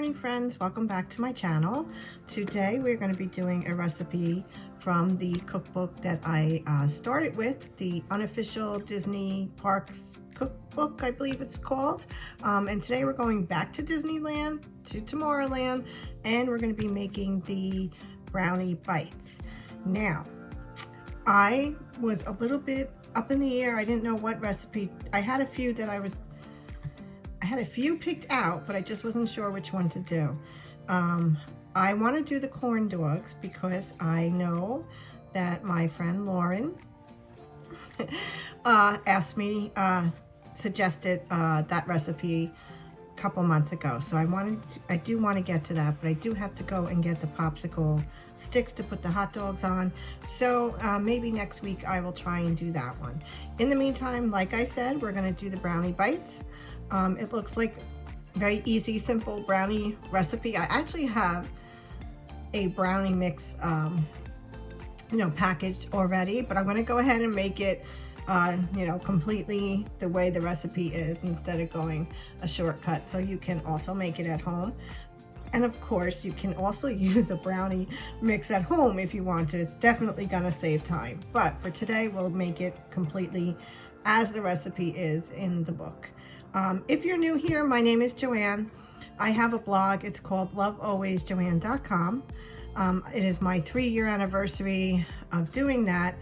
morning, friends. Welcome back to my channel. Today we're going to be doing a recipe from the cookbook that I started with, the unofficial Disney Parks cookbook, I believe it's called. And today we're going back to Disneyland, to Tomorrowland, and we're going to be making the brownie bites. Now, I was a little bit up in the air. I didn't know what recipe. I had a few picked out, but I just wasn't sure which one to do. I want to do the corn dogs because I know that my friend Lauren suggested that recipe a couple months ago. So I do want to get to that, but I do have to go and get the popsicle sticks to put the hot dogs on. So maybe next week I will try and do that one. In the meantime, like I said, we're going to do the brownie bites. It looks like very easy, simple brownie recipe. I actually have a brownie mix, packaged already, but I'm going to go ahead and make it, completely the way the recipe is instead of going a shortcut. So you can also make it at home. And of course, you can also use a brownie mix at home if you want to. It's definitely going to save time. But for today, we'll make it completely as the recipe is in the book. If you're new here, my name is Joanne. I have a blog. It's called lovealwaysjoanne.com. It is my 3-year anniversary of doing that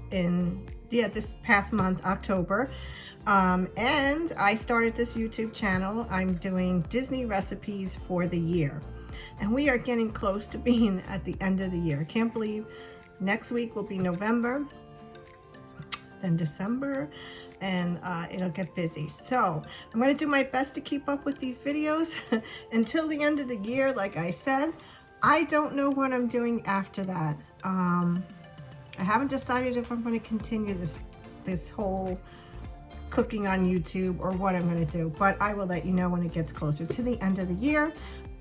this past month, October. And I started this YouTube channel. I'm doing Disney recipes for the year. And we are getting close to being at the end of the year. I can't believe next week will be November, then December, and it'll get busy. So I'm going to do my best to keep up with these videos until the end of the year. Like I said, I don't know what I'm doing after that. I haven't decided if I'm going to continue this whole cooking on YouTube or what I'm going to do, but I will let you know when it gets closer to the end of the year.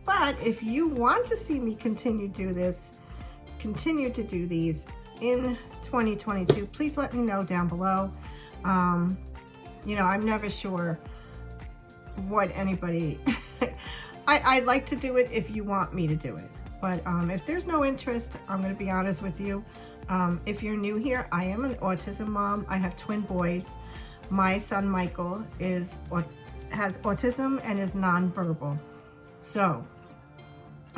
But if you want to see me continue to do these in 2022, please let me know down below. I'm never sure what anybody I'd like to do it if you want me to do it, but if there's no interest, I'm going to be honest with you. If you're new here, I am an autism mom. I have twin boys. My son Michael has autism and is nonverbal, so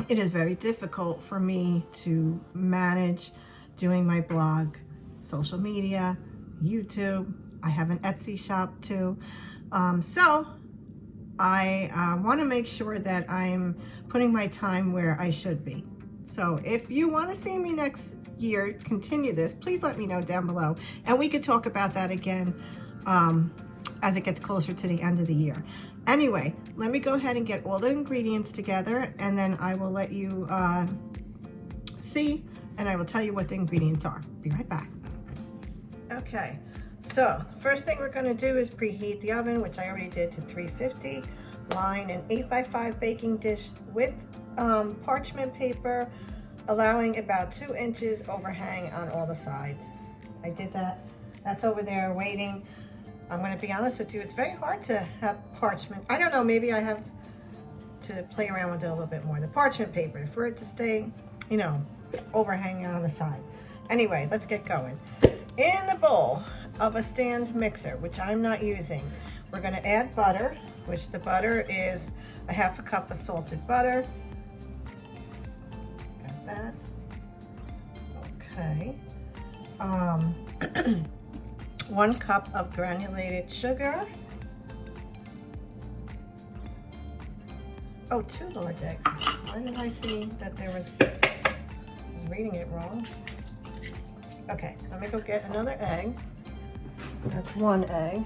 it is very difficult for me to manage doing my blog, social media, YouTube. I have an Etsy shop too. So I want to make sure that I'm putting my time where I should be. So if you want to see me next year continue this, please let me know down below, and we could talk about that again as it gets closer to the end of the year. Anyway, let me go ahead and get all the ingredients together, and then I will let you see, and I will tell you what the ingredients are. Be right back. Okay. So, first thing we're going to do is preheat the oven, which I already did, to 350. Line an 8x5 baking dish with parchment paper, allowing about 2 inches overhang on all the sides. I did that. That's over there waiting. I'm going to be honest with you, it's very hard to have parchment. I don't know, maybe I have to play around with it a little bit more. The parchment paper, for it to stay, overhanging on the side. Anyway, let's get going. In the bowl of a stand mixer, which I'm not using, we're going to add butter, which the butter is a 1/2 cup of salted butter. Got that. Okay. 1 cup of granulated sugar. Oh, 2 large eggs. Why did I see that I was reading it wrong? Okay, let me go get another egg. That's 1 egg.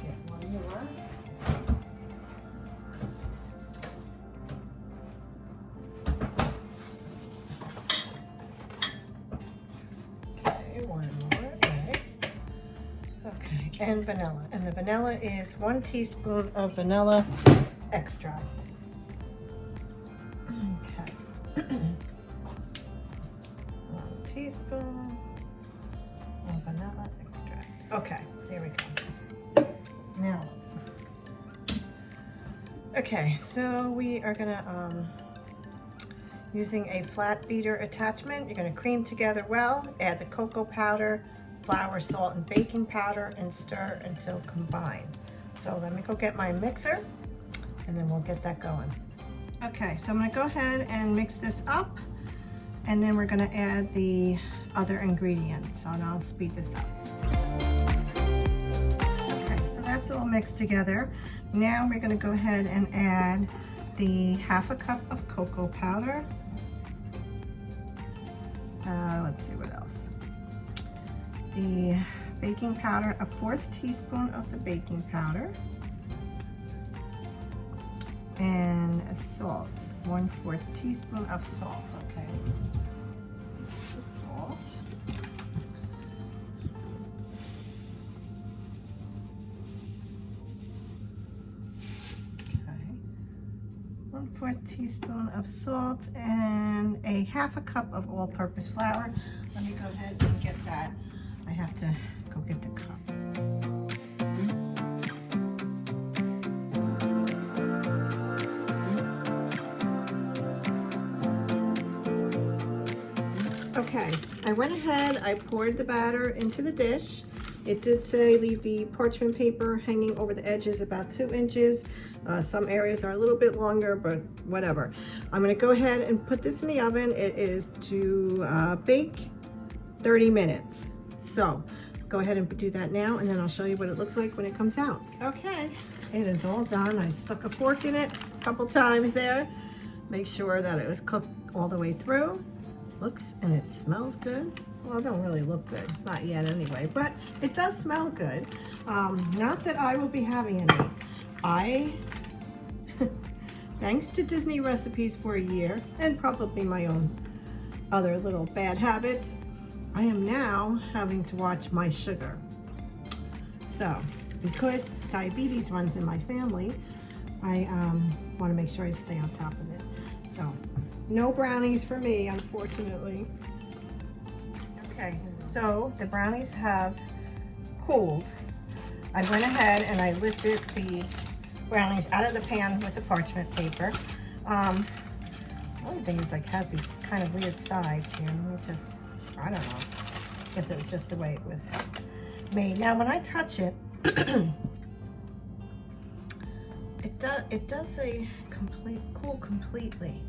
Get 1 more. Okay, 1 more egg. Okay, and vanilla. And the vanilla is 1 teaspoon of vanilla extract. Okay. 1 teaspoon of vanilla extract. Okay, there we go. Now, Okay, so we are gonna, using a flat beater attachment, you're gonna cream together well, add the cocoa powder, flour, salt, and baking powder, and stir until combined. So let me go get my mixer, and then we'll get that going. Okay, so I'm gonna go ahead and mix this up, and then we're gonna add the other ingredients, and I'll speed this up. Okay, so that's all mixed together. Now we're gonna go ahead and add the 1/2 cup of cocoa powder. Let's see what else. The baking powder, 1/4 teaspoon of the baking powder. And a salt, 1/4 teaspoon of salt, okay. The salt. Okay. 1/4 teaspoon of salt and a 1/2 cup of all-purpose flour. Let me go ahead and get that. I have to go get the cup. Okay, I went ahead, I poured the batter into the dish. It did say leave the parchment paper hanging over the edges about 2 inches. Some areas are a little bit longer, but whatever. I'm gonna go ahead and put this in the oven. It is to bake 30 minutes. So go ahead and do that now, and then I'll show you what it looks like when it comes out. Okay, it is all done. I stuck a fork in it a couple times there. Make sure that it was cooked all the way through. Looks and it smells good. Well, it don't really look good, not yet anyway, but it does smell good. Not that I will be having any. Thanks to Disney Recipes for a year, and probably my own other little bad habits, I am now having to watch my sugar. So, because diabetes runs in my family, I want to make sure I stay on top of it. So, no brownies for me, unfortunately. Okay, so the brownies have cooled. I went ahead and I lifted the brownies out of the pan with the parchment paper. One thing is like has these kind of weird sides here. Let me just, I don't know. I guess it was just the way it was made. Now when I touch it, it does say cool completely.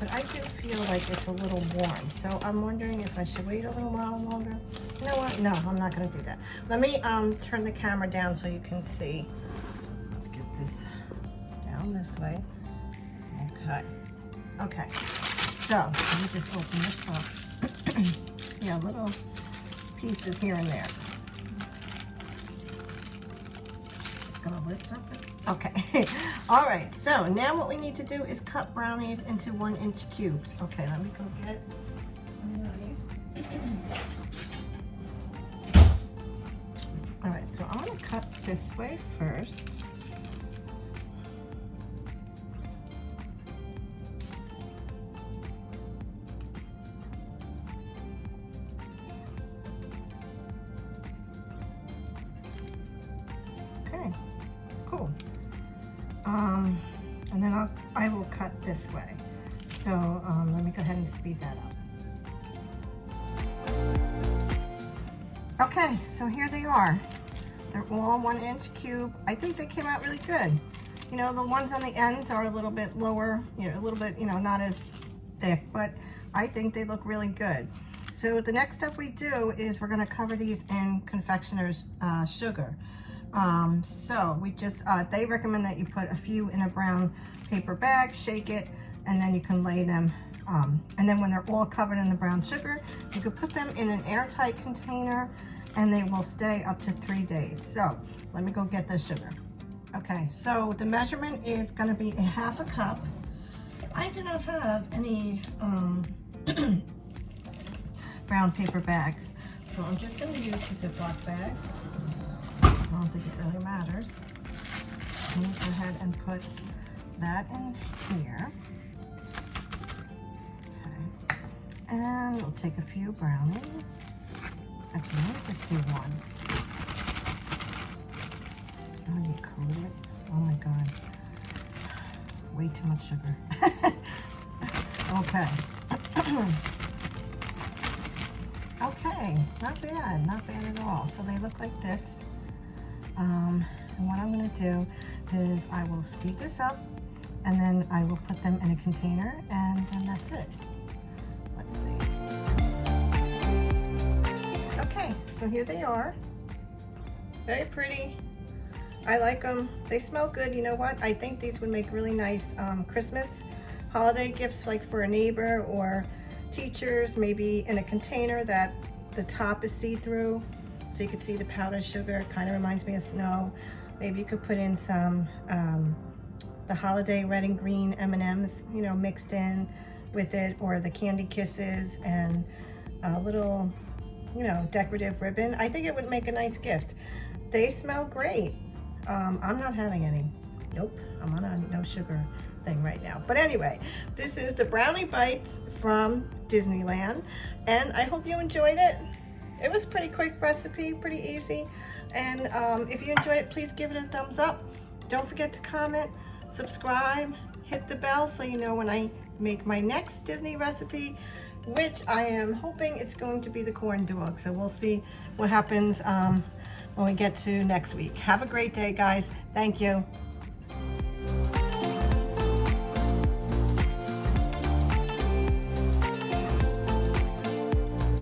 But I do feel like it's a little warm, so I'm wondering if I should wait a little while longer. You know what? No, I'm not gonna do that. Let me turn the camera down so you can see. Let's get this down this way. Okay. Okay. So let me just open this up. Yeah, little pieces here and there. Just gonna lift up it. Okay, all right, so now what we need to do is cut brownies into 1-inch cubes. Okay, let me go get a knife. All right, so I'm gonna cut this way first. Okay, cool. And then I will cut this way. So let me go ahead and speed that up. Okay, so here they are. They're all 1-inch cube. I think they came out really good. You know, the ones on the ends are a little bit lower, you know, a little bit, you know, not as thick, but I think they look really good. So the next step we do is we're gonna cover these in confectioner's sugar. So we just, they recommend that you put a few in a brown paper bag, shake it, and then you can lay them, and then when they're all covered in the brown sugar, you could put them in an airtight container and they will stay up to 3 days. So let me go get the sugar. Okay, so the measurement is gonna be a 1/2 cup. I do not have any brown paper bags, so I'm just gonna use the Ziploc bag. I don't think it really matters. I'm gonna go ahead and put that in here. Okay. And we'll take a few brownies. Actually, let me just do one. How do you coat it? Oh my God. way too much sugar. Okay. Okay, not bad at all. So they look like this. And what I'm gonna do is I will speed this up and then I will put them in a container and then that's it. Let's see. Okay, so here they are. Very pretty. I like them. They smell good. You know what? I think these would make really nice Christmas holiday gifts, like for a neighbor or teachers, maybe in a container that the top is see-through so you could see the powdered sugar. Kind of reminds me of snow. Maybe you could put in some the holiday red and green M&Ms, you know, mixed in with it, or the candy kisses and a little, you know, decorative ribbon. I think it would make a nice gift. They smell great. I'm not having any. Nope, I'm on a no sugar thing right now. But anyway, this is the brownie bites from Disneyland, and I hope you enjoyed it. It was a pretty quick recipe, pretty easy. And if you enjoyed it, please give it a thumbs up. Don't forget to comment, subscribe, hit the bell so you know when I make my next Disney recipe, which I am hoping it's going to be the corn dog. So we'll see what happens when we get to next week. Have a great day, guys. Thank you.